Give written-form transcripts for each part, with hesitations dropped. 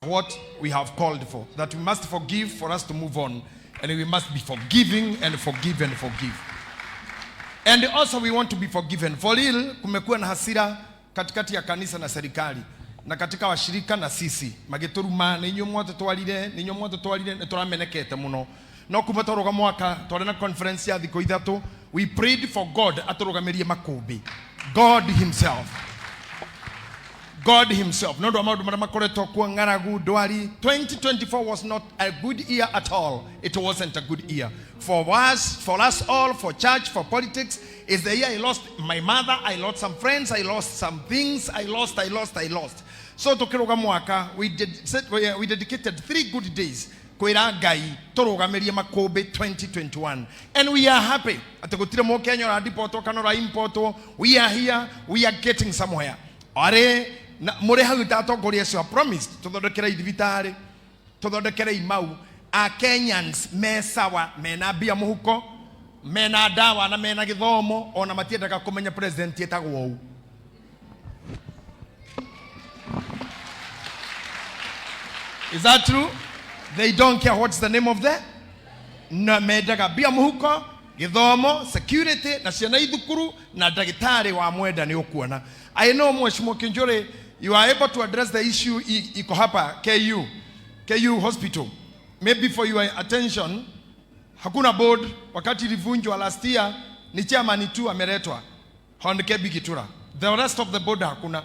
what we have called for, that we must forgive for us to move on, and we must be forgiving and forgive and forgive. And also we want to be forgiven. For real, kumekuwa na hasira katikati ya kanisa na serikali na katika washirika na sisi magituruma ninyo mwote twalire turamenekete muno no kuma toroga mwaka twari na conference ya thiko ithatu. We prayed for God atorogamerie makumbi. God himself no ndo maundu maria makoretwo kuo ng'aragu ndwari. 2024 was not a good year at all. It wasn't a good year for us all, for church, for politics. It's the year I lost my mother, I lost some friends, I lost some things, I lost. So tukiroga mwaka we dedicated 3 good days kwira Ngai turogamerie makumbi 2021, and we are happy atagutire mo Kenya ra deport kana ra import. We are here, we are getting somewhere. Are muri hau tatongoria cio promised tuthondekera ithibitari, tuthondekera imau a Kenyans mesawa, mena bia muhuko, mena dawa na mena githomo, ona matiendaga kumenya president yetagwo u. Is that true? They don't care what's the name of that. Na medaga bia muhuko, githomo, security na ciana ithukuru na dagitari wa mwenda ni ukuona. I know Mheshimiwa Kinjore, you are able to address the issue iko hapa KU hospital. Maybe for your attention, hakuna board wakati ilivunjwa last year, ni chairman tu ameletwa Honkebi Gitura. The rest of the board hakuna.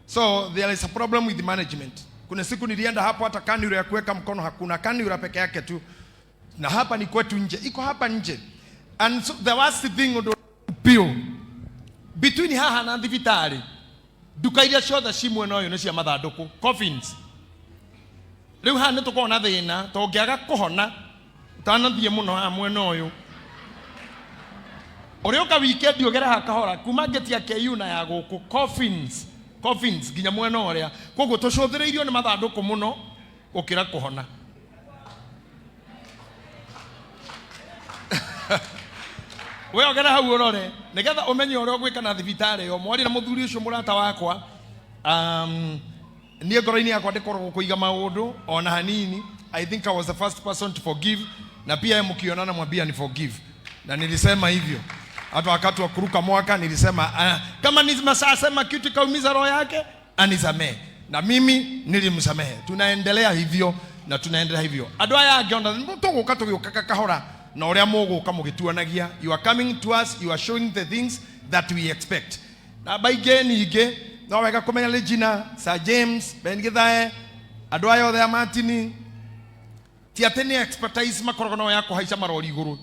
So there is a problem with the management. Kuna siku nilienda hapo hata kanura ya kuweka mkono hakuna, kanura peke yake tu. Na hapa ni kwetu nje, iko hapa nje. And so the worst thing bill between haha na thibitari duka iria ciothe cimwe no yo ni cia mathanduku coffins. Riu ha ni tukona thina tongiaga kuhona utanathie muno ha mwena uyu uri uka weekend ogera ha kahora kuma ngeti ya KU na ya guku coffins ginya mwena uria koguo tucuthireirio ni mathanduku muno ukira kuhona. We ogera hau urore nigetha umenye uria gwika na thibitari yo mwari na muthuri ucio murata wakwa nie ngoro-ini yakwa ndikoragwo kuiga maundu ona hanini. I think I was the first person to forgive, na pia mkionana mwambia ni forgive, na nilisema hivyo hata wakati wa kuruka mwaka nilisema kama nimesema kitu kaumiza roho yake anisamee, na mimi nilimsamehe. Tunaendelea hivyo na tunaendelea hivyo. Andũ aya angiona tuguka tugĩũka kahora na uria muguka mugituanagia. You are coming to us, you are showing the things that we expect. Na baige ninge no wega kumenya Regina, Sir James, Ben Githae, andũ aya othe Martin ti atene expertise makorogo no yako haica marori iguru,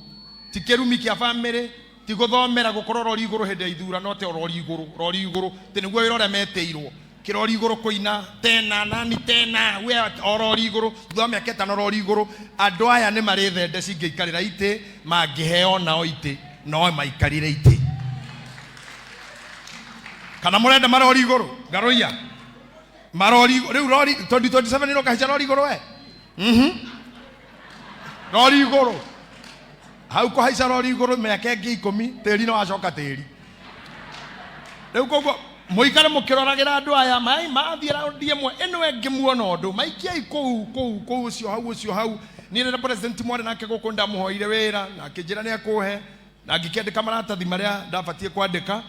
ti kirumi kia family, ti guthomera gukorwo rori iguru hende ithura no te rori iguru te niguo wira uria meteirwo kirori iguru kuina tena nani tena we orori iguru thome aketa no rori iguru. Andu aya ni mari thende cingeikarira ite mangiheo nao ite no maikarire ite kana murenda marori iguru garoia marori riu rori 2027 no kahica rori iguru we rori iguru hau ko haica rori iguru miaka ingi 10 tiri no wacoka tiri riu koguo muikare mukirораgira andu aya mai mathiera ndiemwe eno engi muona undu maikiai kou ucio hau ni na president mwari nake gukunda muhoire wira na kinjira ni akuhe na ngikendeka maratathi maria ndabatie kwandika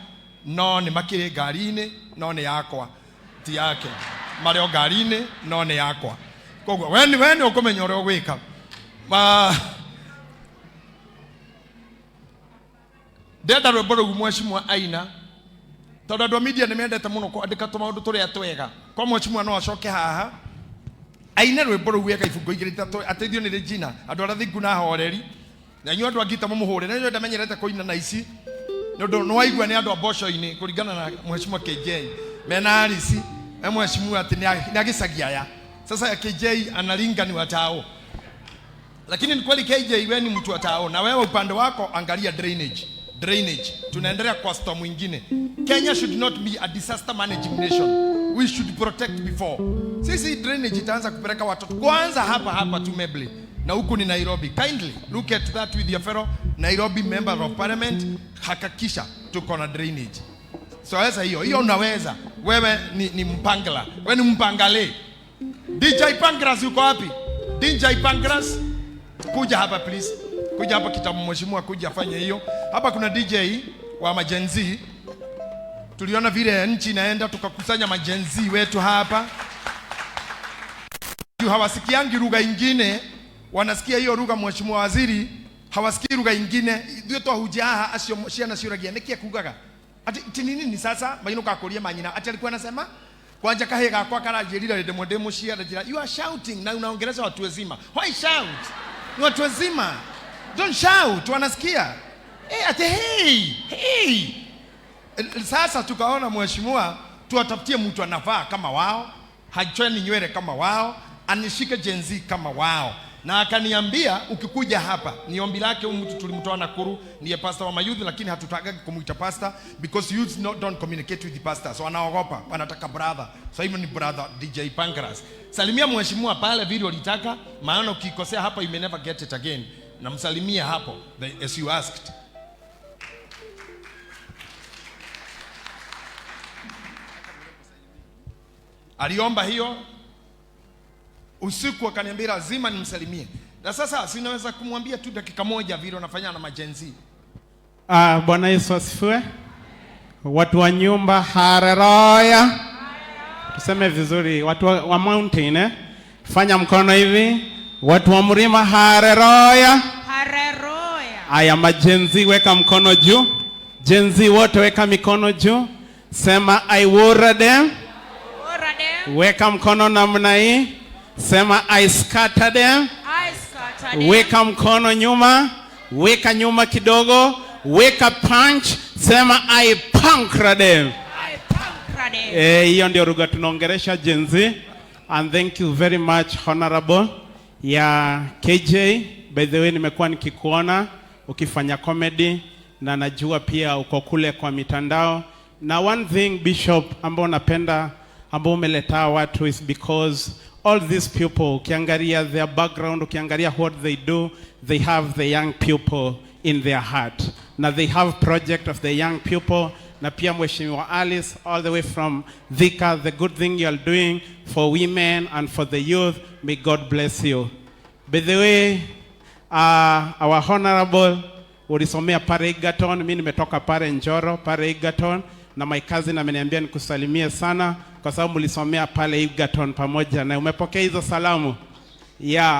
no ni makire ngari-ini no ni yakwa ti yake mario ngari-ini no ni yakwa. Koguo we ukumenya uria ugwika ndenda rwimbo rugu Mheshimiwa Aina tondu andu media nimendete muno kwandika tumaundu turia twega kwa Mheshimiwa no acoke haha aine rwimbo rugu eka ifungo igiri tatu ateithio ni Regina andu ara thingu na horeri na nyu andu angita mumuhure na nyu ndamenyerete kuina na ici ndu no waigua ni andu abosho-ini kuringana na Mheshimiwa KJ mena arisi Mheshimiwa ati ni agicagia ya sasa ya KJ analinga ni watao, lakini ni kweli KJ wewe ni mtu watao, na wewe upande wako angalia drainage tunaendelea kwa storm mwingine. Kenya should not be a disaster managing nation. We should protect before. Sisi drainage itaanza kupeleka watoto kwanza hapa tu Meble na huku ni Nairobi. Kindly look at that with your fellow Nairobi member of parliament. Hakikisha tuko na drainage. So sasa hiyo unaweza wewe ni mpangala, wewe ni mpangale DJ Pancras yuko wapi? DJ Pancras, kuja hapa please. Kuja hapa kitabu, mheshimiwa, kuja afanye hiyo. Hapa kuna DJ wa majenzi. Tuliona vile nchi inaenda, tukakusanya majenzi wetu hapa. Hawasikiangi lugha ingine, wanasikia hiyo lugha. Mheshimiwa Waziri hawasikii lugha ingine. Ndio to hujaha asio ciana ciuragia nikia kugaga ati nini sasa maino kakuria manyina ati alikuwa anasema kwanja kahe gakwa karajirira demo cia njira. You are shouting na unaongeleza watu wazima. Why shout? Ni watu wazima, don't shout, wanasikia. Ati hey. Sasa tukaona mheshimiwa, tuwatafutie mtu anavaa kama wao, hachoni nywele kama wao, anishike jenzi kama wao. Na akaniambia ukikuja hapa, ni ombi lake mtu tulimtoa Nakuru, ni pastor wa mayouth, lakini hatutaka kumuita pastor because youths don't communicate with the pastor. So anaogopa, wanataka brother. So even ni brother DJ Pancras. Salimia mheshimiwa pale video litaka, maana ukikosea hapa you may never get it again. Na msalimia hapo as you asked. Aliomba hiyo usiku, akaniambia lazima nimsalimie. Na sasa sinaweza kumwambia tu dakika moja vile unafanya na majenzi. Bwana Yesu asifiwe. Watu wa nyumba, haleluya. Tuseme vizuri, watu wa mountain fanya mkono hivi. Watu wa mlima, haleluya. Haleluya. Aya, majenzi weka mkono juu. Jenzi wote weka mikono juu. Sema I worship them. Weka mkono namna hii. Sema I scatter them. Weka mkono nyuma. Weka nyuma kidogo. Weka punch. Sema I pancra them. Hiyo ndio lugha tunaongelesha jenzi. And thank you very much honorable ya KJ. By the way, nimekuwa nikikuona ukifanya comedy na najua pia uko kule kwa mitandao. Na one thing Bishop ambao napenda ambao umeleta watu is because all these people, ukiangalia their background, ukiangalia what they do, they have the young people in their heart. Now they have project of the young people. Na pia Mheshimiwa Alice, all the way from Thika, the good thing you are doing for women and for the youth, may God bless you. By the way, our honorable ulisomea pale Egerton, mimi nimetoka pale Njoro, pale Egerton, na my cousin ameniambia nikusalimie sana kwa sababu mlisomea pale Egerton pamoja, na umepokea hizo salamu.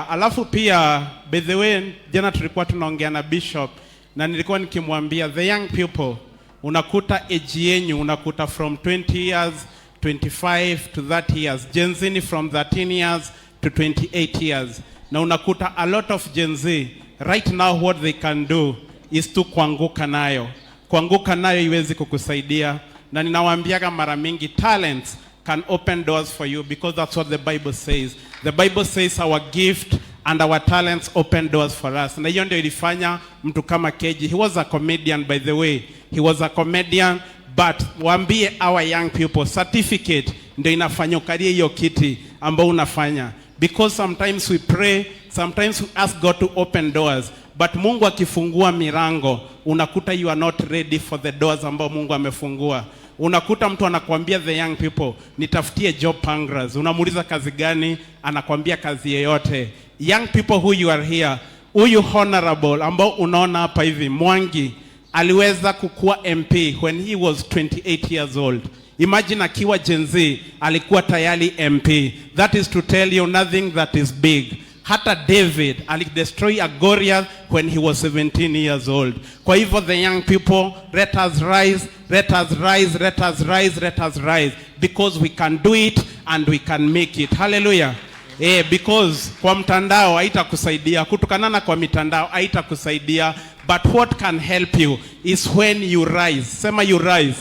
Alafu pia by the way, jana tulikuwa tunaongea na Bishop na nilikuwa nikimwambia the young people, unakuta age yenu unakuta from 20 years, 25 to 30 years. Gen Z ni from 13 years to 28 years. Na unakuta a lot of Gen Z right now what they can do is to kuanguka nayo. Kuanguka nayo iwezi kukusaidia. Na ninawaambiaga mara mingi talents can open doors for you because that's what the Bible says. The Bible says our gift and our talents open doors for us. Na hiyo ndio ilifanya mtu kama KJ. He was a comedian, by the way. He was a comedian, but waambie our young people, certificate ndio inafanya ukalie hiyo kiti ambao unafanya. Because sometimes we pray, sometimes we ask God to open doors, but Mungu akifungua milango, unakuta you are not ready for the doors ambao Mungu amefungua. Unakuta mtu anakuambia the young people, nitafutie job Pancras. Unamuuliza kazi gani? Anakuambia kazi yoyote. Young people who you are here, huyu honorable ambao unaona hapa hivi, Mwangi, aliweza kukua MP when he was 28 years old. Imagine akiwa Gen Z alikuwa tayari MP. That is to tell you nothing that is big. Hata David alidestroy a Goliath when he was 17 years old. Kwa hivyo the young people, let us rise, let us rise, let us rise, let us rise, because we can do it and we can make it. Hallelujah. Because kwa mtandao haitakusaidia, kutukanana kwa mitandao haitakusaidia, but what can help you is when you rise. Sema you rise.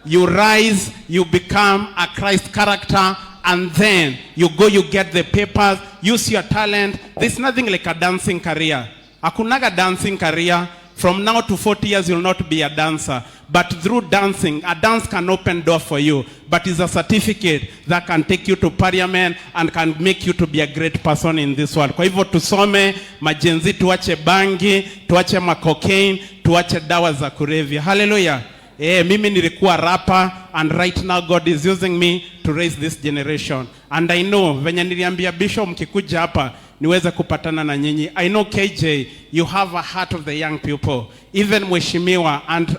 You rise, you become a Christ character, and then you go, you get the papers, use your talent. There's nothing like a dancing career. Akunaga dancing career. From now to 40 years, you'll not be a dancer. But through dancing, a dance can open door for you. But it's a certificate that can take you to parliament and can make you to be a great person in this world. Kwa hivyo tusome, majenzi, tuache bangi, tuache cocaine, tuache dawa za kulevya. Hallelujah. Mimi nilikuwa rapper and right now God is using me to raise this generation. And I know venye niliambia Bishop mkikuja hapa niweze kupatana na nyinyi. I know KJ, you have a heart of the young people. Even Mheshimiwa and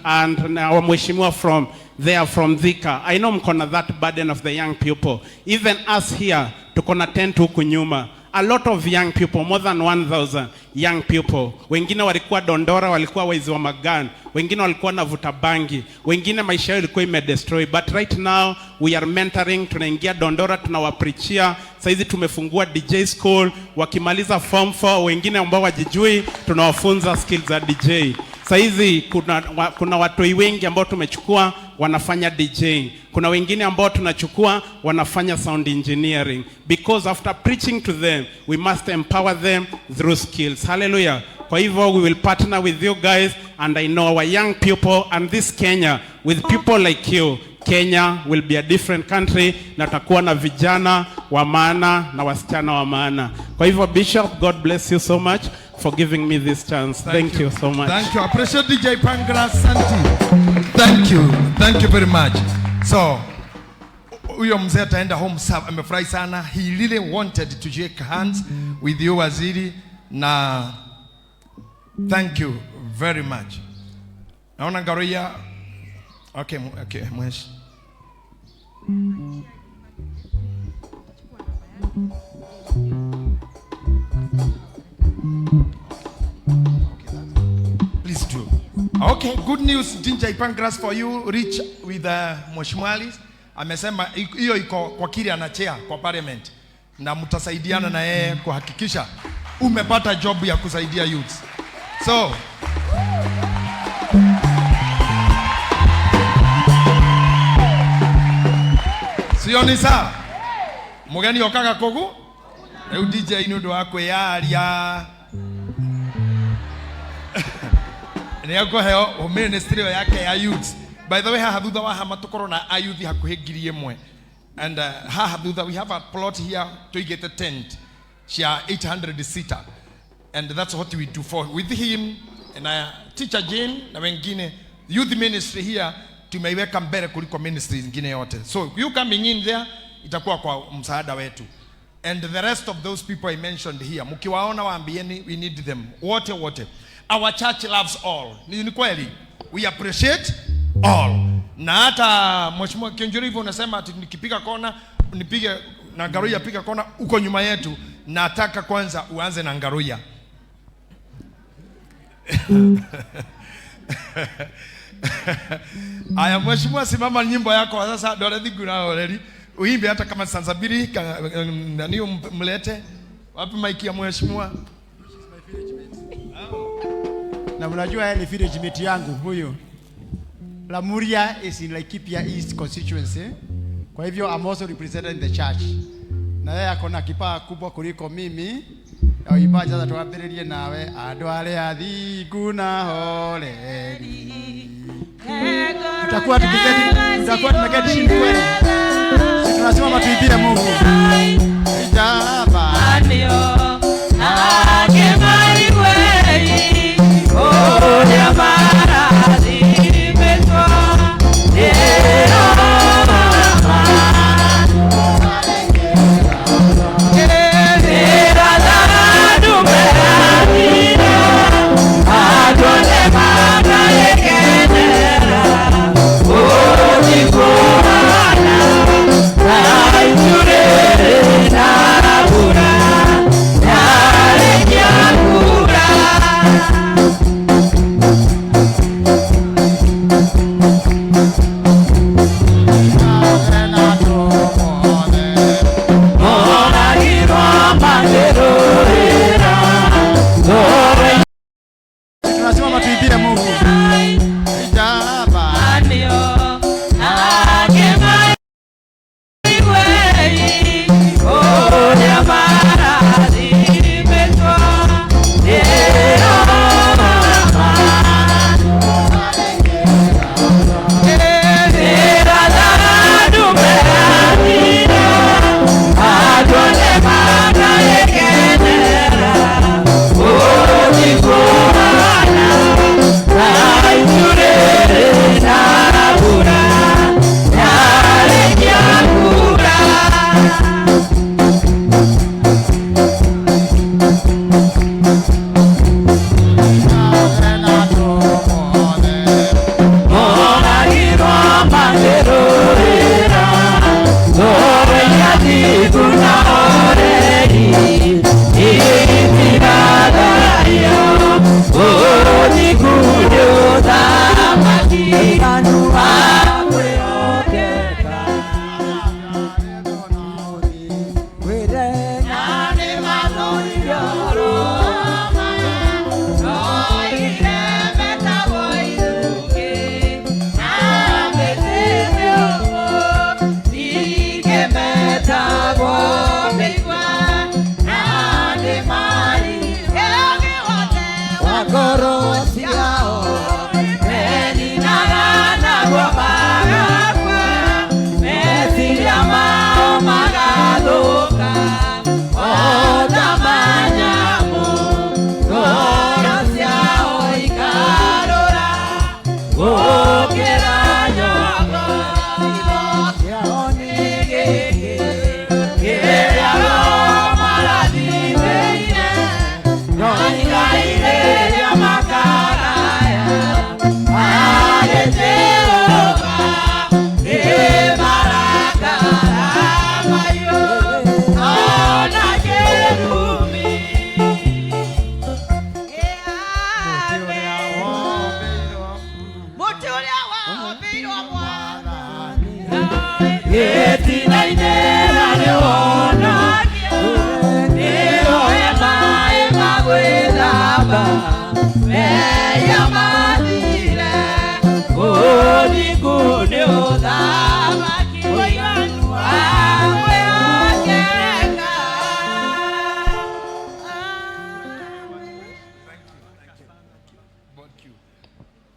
our Mheshimiwa from Thika. I know mkona that burden of the young people. Even us here, tukona tent huku nyuma. A lot of young people, more than 1,000 young people. Wengine walikuwa Dondora, walikuwa waizi wa magan. Wengine walikuwa navuta bangi. Wengine maisha yao ilikuwa imedestroy. But right now, we are mentoring, tunaingia Dondora, tunawaprichia. Saizi tumefungua DJ school, wakimaliza form 4, wengine ambao wajijui, tunawafunza skills za DJ. Saizi kuna watoi wengi ambao tumechukua wanafanya DJ. Kuna wengine ambao tunachukua wanafanya sound engineering. Because after preaching to them, we must empower them through skills. Hallelujah. Kwa hivyo, we will partner with you guys, and I know our young people and this Kenya, with people like you, Kenya will be a different country, na takuwa na vijana wa maana na wasichana wa maana. Kwa hivyo, Bishop, God bless you so much for giving me this chance. Thank you so much. Thank you. I appreciate DJ Pangras Santi. Thank you very much. So, huyo mzee ataenda home, amefurahi sana. He really wanted to shake hands with you, waziri, na thank you very much. Naona Ngaroya. Okay, mweshi. Please do. Okay, good news, DJ Pancras, for you. Reach with Mheshimiwa. Amesema hiyo iko kwa kile anachea kwa parliament, na mtasaidiana na yeye kuhakikisha umepata job ya kusaidia youth. So sioni saa mugeni okaga kogu eu DJ inundo wako yaria nĩako heo ministry yake ya youth. By the way, haha thutha wa hama tukoro na ayuthi hakuhe 1,000 and haha thutha we have a plot here to get a tent cia 800 seater, and that's what we do for with him and teacher Jane na wengine. Youth ministry here tumeiweka mbele kuliko ministries zingine yote. So you coming in there itakuwa kwa msaada wetu. And the rest of those people I mentioned here, mkiwaona waambieni we need them. Wote. Our church loves all. Ni kweli. We appreciate all. Na hata Mheshimiwa Kionjuri hivyo unasema ati nikipiga kona nipige na Ngaruya, piga kona uko nyuma yetu. Nataka kwanza uanze na Ngaruya. Aya, Mheshimiwa, simama nyimbo yako sasa. Dole dhigu na already uimbe hata kama Sanzabiri nani mlete wapi maiki ya Mheshimiwa. Na mnajua ni village mate yangu huyo. Lamuria is in Laikipia East constituency. Kwa hivyo I'm also represented in the church. Na yeye akona kipawa kubwa kuliko mimi. Uimbaji sasa tuambiririe nawe andu ale athingu na holeli. Tutakuwa tumeketi chini kweli. Tunasema matuibie Mungu. Ijaba. Oh,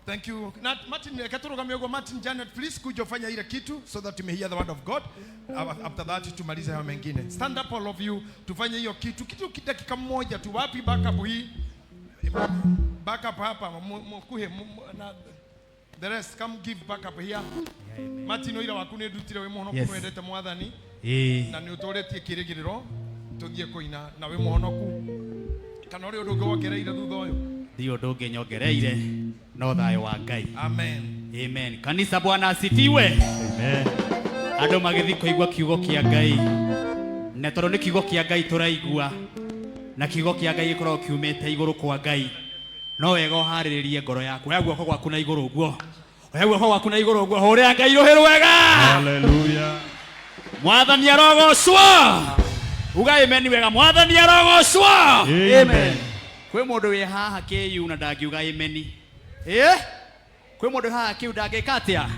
Thank you. Martin Janet, please could you fanya ile kitu so that you may hear the word of God. After that tumalize hayo mengine. Stand up all of you, tufanye hiyo kitu dakika moja tu. Wapi backup hii? Backup hapa mkuhe na the rest come give backup here. Martin oira wakune dutire we muhono kumwendete mwathani. Na ni utoretie kirigiriro tuthie koina na we muhonoku. Kana uri undu ngwongereire thutha uyu. Ndio ndungi nyongereire no thayo wa Ngai. Amen. Amen. Kanisa Bwana asifiwe. Amen. Andu magithi kuigua kiugo kia Ngai. Na toro ni kiugo kia Ngai turaigua. Na kiugo kia Ngai gikorwo kiumite iguru kwa Ngai. No wega hariririe ngoro yaku. Oya guoko gwaku na iguru guo. Oya guoko gwaku na iguru guo. Huria Ngai ruhiru wega. Hallelujah. Mwathani arogocwo. Uga amen wega. Mwathani arogocwo. Amen. Kwe mundu wi haha kiu na ndagiuga amen. Kwe mundu haha kiu ndangika atia.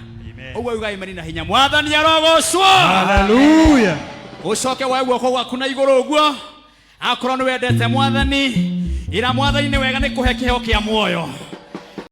Uga uga amen na hinya. Mwathani arogocwo. Hallelujah. Ucoke wa guoko gwaku na iguru guo. Akorwo ni wendete Mwathani, ira Mwathani ni wega ni kuhe kiheo kia muoyo.